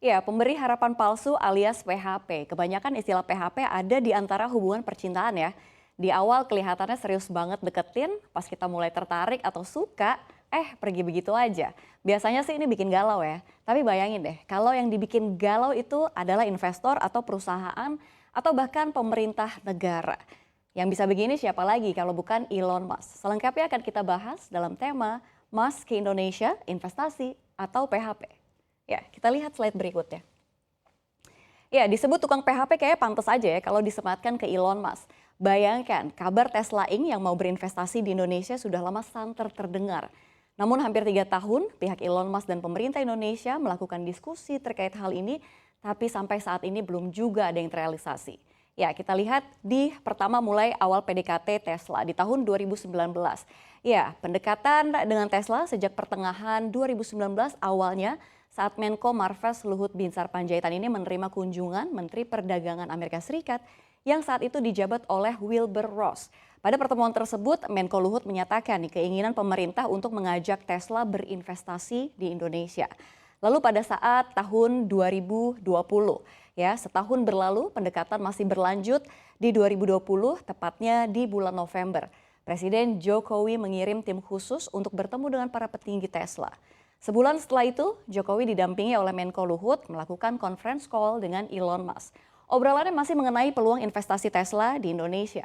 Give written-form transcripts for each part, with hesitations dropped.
Ya, pemberi harapan palsu alias PHP. Kebanyakan istilah PHP ada di antara hubungan percintaan ya. Di awal kelihatannya serius banget deketin, pas kita mulai tertarik atau suka, pergi begitu aja. Biasanya sih ini bikin galau ya. Tapi bayangin deh, kalau yang dibikin galau itu adalah investor atau perusahaan atau bahkan pemerintah negara. Yang bisa begini siapa lagi kalau bukan Elon Musk. Selengkapnya akan kita bahas dalam tema Musk ke Indonesia, investasi atau PHP. Ya, kita lihat slide berikutnya. Ya, disebut tukang PHP kayaknya pantas aja ya kalau disematkan ke Elon Musk. Bayangkan, kabar Tesla Inc. yang mau berinvestasi di Indonesia sudah lama santer terdengar. Namun hampir 3 tahun, pihak Elon Musk dan pemerintah Indonesia melakukan diskusi terkait hal ini, tapi sampai saat ini belum juga ada yang terrealisasi. Ya, kita lihat di pertama mulai awal PDKT Tesla di tahun 2019. Ya, pendekatan dengan Tesla sejak pertengahan 2019 awalnya saat Menko Marves Luhut Binsar Panjaitan ini menerima kunjungan Menteri Perdagangan Amerika Serikat yang saat itu dijabat oleh Wilbur Ross. Pada pertemuan tersebut, Menko Luhut menyatakan keinginan pemerintah untuk mengajak Tesla berinvestasi di Indonesia. Lalu pada saat tahun 2020, ya setahun berlalu pendekatan masih berlanjut di 2020, tepatnya di bulan November. Presiden Jokowi mengirim tim khusus untuk bertemu dengan para petinggi Tesla. Sebulan setelah itu, Jokowi didampingi oleh Menko Luhut melakukan conference call dengan Elon Musk. Obrolannya masih mengenai peluang investasi Tesla di Indonesia.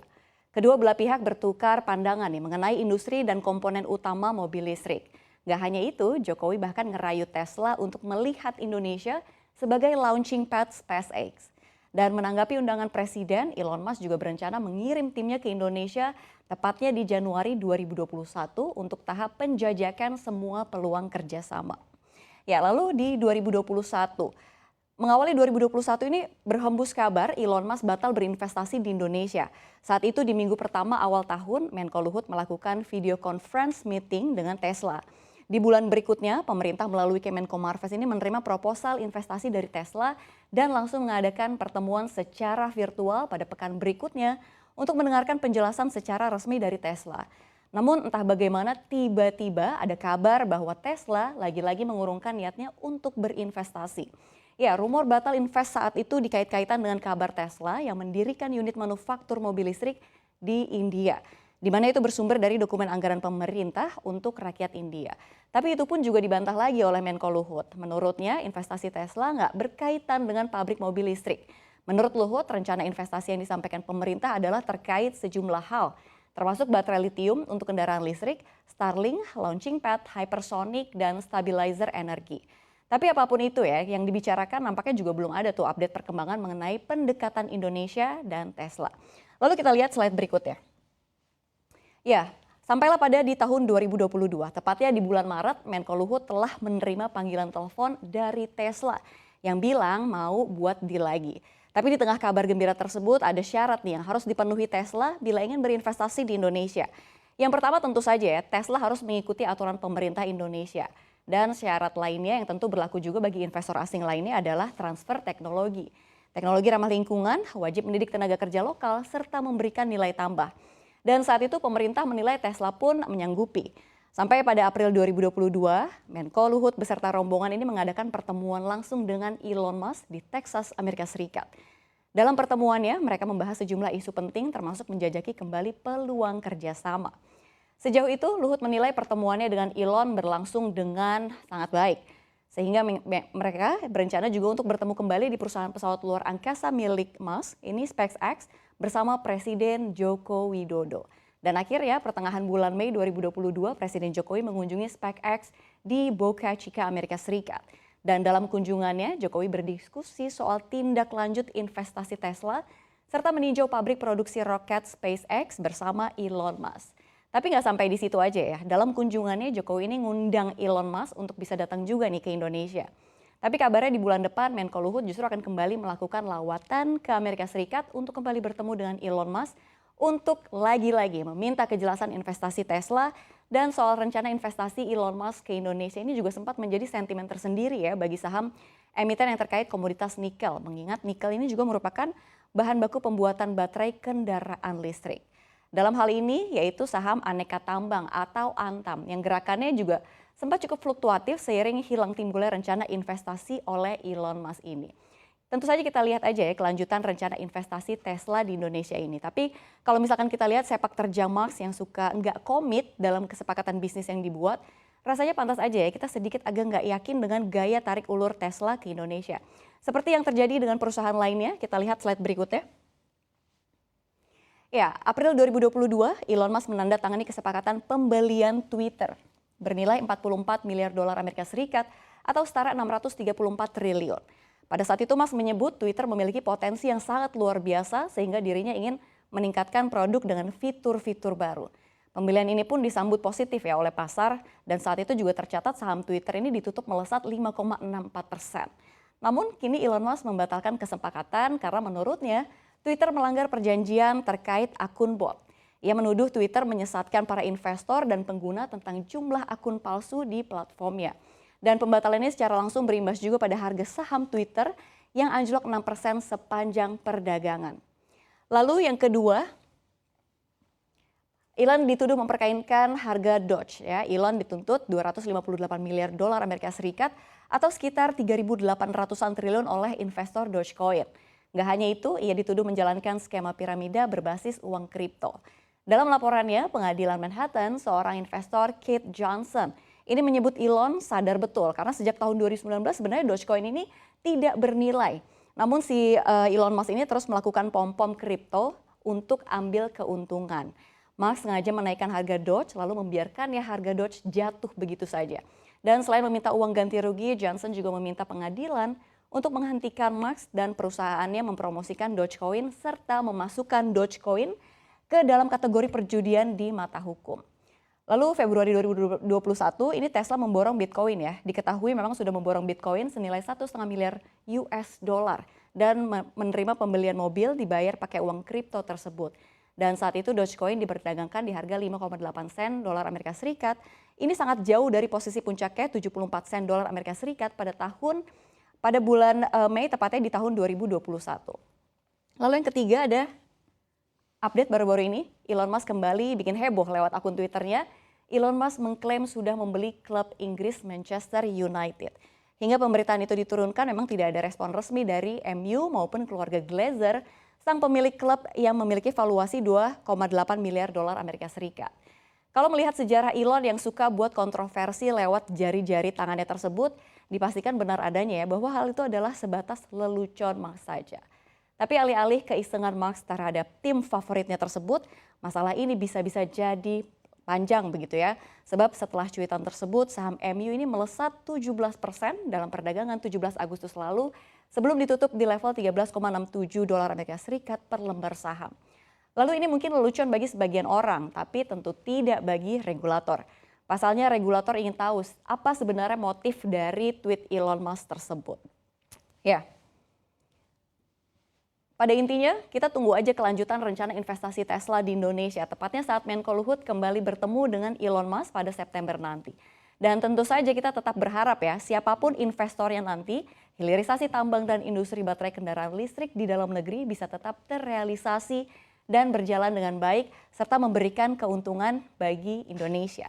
Kedua belah pihak bertukar pandangan mengenai industri dan komponen utama mobil listrik. Gak hanya itu, Jokowi bahkan ngerayu Tesla untuk melihat Indonesia sebagai launching pad SpaceX. Dan menanggapi undangan Presiden, Elon Musk juga berencana mengirim timnya ke Indonesia tepatnya di Januari 2021 untuk tahap penjajakan semua peluang kerjasama. Ya, lalu di 2021, mengawali 2021 ini berhembus kabar Elon Musk batal berinvestasi di Indonesia. Saat itu di minggu pertama awal tahun, Menko Luhut melakukan video conference meeting dengan Tesla. Di bulan berikutnya, pemerintah melalui Kemenko Marves ini menerima proposal investasi dari Tesla dan langsung mengadakan pertemuan secara virtual pada pekan berikutnya untuk mendengarkan penjelasan secara resmi dari Tesla. Namun entah bagaimana tiba-tiba ada kabar bahwa Tesla lagi-lagi mengurungkan niatnya untuk berinvestasi. Ya, rumor batal invest saat itu dikait-kaitan dengan kabar Tesla yang mendirikan unit manufaktur mobil listrik di India, di mana itu bersumber dari dokumen anggaran pemerintah untuk rakyat India. Tapi itu pun juga dibantah lagi oleh Menko Luhut. Menurutnya investasi Tesla nggak berkaitan dengan pabrik mobil listrik. Menurut Luhut, rencana investasi yang disampaikan pemerintah adalah terkait sejumlah hal, termasuk baterai lithium untuk kendaraan listrik, Starlink, launching pad, hypersonic, dan stabilizer energi. Tapi apapun itu ya, yang dibicarakan nampaknya juga belum ada tuh update perkembangan mengenai pendekatan Indonesia dan Tesla. Lalu kita lihat slide berikutnya. Ya, sampailah pada di tahun 2022, tepatnya di bulan Maret, Menko Luhut telah menerima panggilan telepon dari Tesla yang bilang mau buat deal lagi. Tapi di tengah kabar gembira tersebut ada syarat nih yang harus dipenuhi Tesla bila ingin berinvestasi di Indonesia. Yang pertama tentu saja ya, Tesla harus mengikuti aturan pemerintah Indonesia. Dan syarat lainnya yang tentu berlaku juga bagi investor asing lainnya adalah transfer teknologi. Teknologi ramah lingkungan, wajib mendidik tenaga kerja lokal, serta memberikan nilai tambah. Dan saat itu pemerintah menilai Tesla pun menyanggupi. Sampai pada April 2022, Menko Luhut beserta rombongan ini mengadakan pertemuan langsung dengan Elon Musk di Texas, Amerika Serikat. Dalam pertemuannya, mereka membahas sejumlah isu penting termasuk menjajaki kembali peluang kerjasama. Sejauh itu, Luhut menilai pertemuannya dengan Elon berlangsung dengan sangat baik. Sehingga mereka berencana juga untuk bertemu kembali di perusahaan pesawat luar angkasa milik Musk, ini SpaceX, bersama Presiden Joko Widodo. Dan akhirnya pertengahan bulan Mei 2022, Presiden Jokowi mengunjungi SpaceX di Boca Chica, Amerika Serikat. Dan dalam kunjungannya, Jokowi berdiskusi soal tindak lanjut investasi Tesla, serta meninjau pabrik produksi roket SpaceX bersama Elon Musk. Tapi nggak sampai di situ aja ya, dalam kunjungannya Jokowi ini ngundang Elon Musk untuk bisa datang juga nih ke Indonesia. Tapi kabarnya di bulan depan Menko Luhut justru akan kembali melakukan lawatan ke Amerika Serikat untuk kembali bertemu dengan Elon Musk untuk lagi-lagi meminta kejelasan investasi Tesla dan soal rencana investasi Elon Musk ke Indonesia ini juga sempat menjadi sentimen tersendiri ya bagi saham emiten yang terkait komoditas nikel. Mengingat nikel ini juga merupakan bahan baku pembuatan baterai kendaraan listrik. Dalam hal ini yaitu saham Aneka Tambang atau Antam yang gerakannya juga sempat cukup fluktuatif seiring hilang timbulnya rencana investasi oleh Elon Musk ini. Tentu saja kita lihat aja ya kelanjutan rencana investasi Tesla di Indonesia ini. Tapi kalau misalkan kita lihat sepak terjang Musk yang suka nggak komit dalam kesepakatan bisnis yang dibuat, rasanya pantas aja ya kita sedikit agak nggak yakin dengan gaya tarik ulur Tesla ke Indonesia. Seperti yang terjadi dengan perusahaan lainnya, kita lihat slide berikutnya. Ya, April 2022, Elon Musk menandatangani kesepakatan pembelian Twitter bernilai 44 miliar dolar Amerika Serikat atau setara 634 triliun. Pada saat itu Musk menyebut Twitter memiliki potensi yang sangat luar biasa sehingga dirinya ingin meningkatkan produk dengan fitur-fitur baru. Pembelian ini pun disambut positif ya oleh pasar dan saat itu juga tercatat saham Twitter ini ditutup melesat 5,64%. Namun kini Elon Musk membatalkan kesepakatan karena menurutnya Twitter melanggar perjanjian terkait akun bot. Ia menuduh Twitter menyesatkan para investor dan pengguna tentang jumlah akun palsu di platformnya. Dan pembatalan ini secara langsung berimbas juga pada harga saham Twitter yang anjlok 6% sepanjang perdagangan. Lalu yang kedua, Elon dituduh memperkainkan harga Doge. Ya. Elon dituntut 258 miliar dolar Amerika Serikat atau sekitar 3.800-an triliun oleh investor Dogecoin. Nggak hanya itu, ia dituduh menjalankan skema piramida berbasis uang kripto. Dalam laporannya, Pengadilan Manhattan, seorang investor Kate Johnson ini menyebut Elon sadar betul karena sejak tahun 2019 sebenarnya Dogecoin ini tidak bernilai. Namun si Elon Musk ini terus melakukan pom-pom kripto untuk ambil keuntungan. Musk sengaja menaikkan harga Doge lalu membiarkan ya harga Doge jatuh begitu saja. Dan selain meminta uang ganti rugi, Johnson juga meminta pengadilan untuk menghentikan Musk dan perusahaannya mempromosikan Dogecoin serta memasukkan Dogecoin ke dalam kategori perjudian di mata hukum. Lalu Februari 2021 ini Tesla memborong Bitcoin ya. Diketahui memang sudah memborong Bitcoin senilai 1,5 miliar US dollar dan menerima pembelian mobil dibayar pakai uang kripto tersebut. Dan saat itu Dogecoin diperdagangkan di harga 5,8 sen dolar Amerika Serikat. Ini sangat jauh dari posisi puncaknya 74 sen dolar Amerika Serikat pada bulan Mei tepatnya di tahun 2021. Lalu yang ketiga ada update baru-baru ini, Elon Musk kembali bikin heboh lewat akun Twitternya. Elon Musk mengklaim sudah membeli klub Inggris Manchester United. Hingga pemberitaan itu diturunkan memang tidak ada respon resmi dari MU maupun keluarga Glazer, sang pemilik klub yang memiliki valuasi 2,8 miliar dolar Amerika Serikat. Kalau melihat sejarah Elon yang suka buat kontroversi lewat jari-jari tangannya tersebut, dipastikan benar adanya ya bahwa hal itu adalah sebatas lelucon Musk saja. Tapi alih-alih keisengan Musk terhadap tim favoritnya tersebut, masalah ini bisa-bisa jadi panjang begitu ya. Sebab setelah cuitan tersebut, saham MU ini melesat 17% dalam perdagangan 17 Agustus lalu sebelum ditutup di level 13,67 dolar Amerika Serikat per lembar saham. Lalu ini mungkin lelucon bagi sebagian orang, tapi tentu tidak bagi regulator. Pasalnya regulator ingin tahu apa sebenarnya motif dari tweet Elon Musk tersebut. Ya. Pada intinya, kita tunggu aja kelanjutan rencana investasi Tesla di Indonesia, tepatnya saat Menko Luhut kembali bertemu dengan Elon Musk pada September nanti. Dan tentu saja kita tetap berharap ya, siapapun investornya nanti, hilirisasi tambang dan industri baterai kendaraan listrik di dalam negeri bisa tetap terrealisasi dan berjalan dengan baik, serta memberikan keuntungan bagi Indonesia.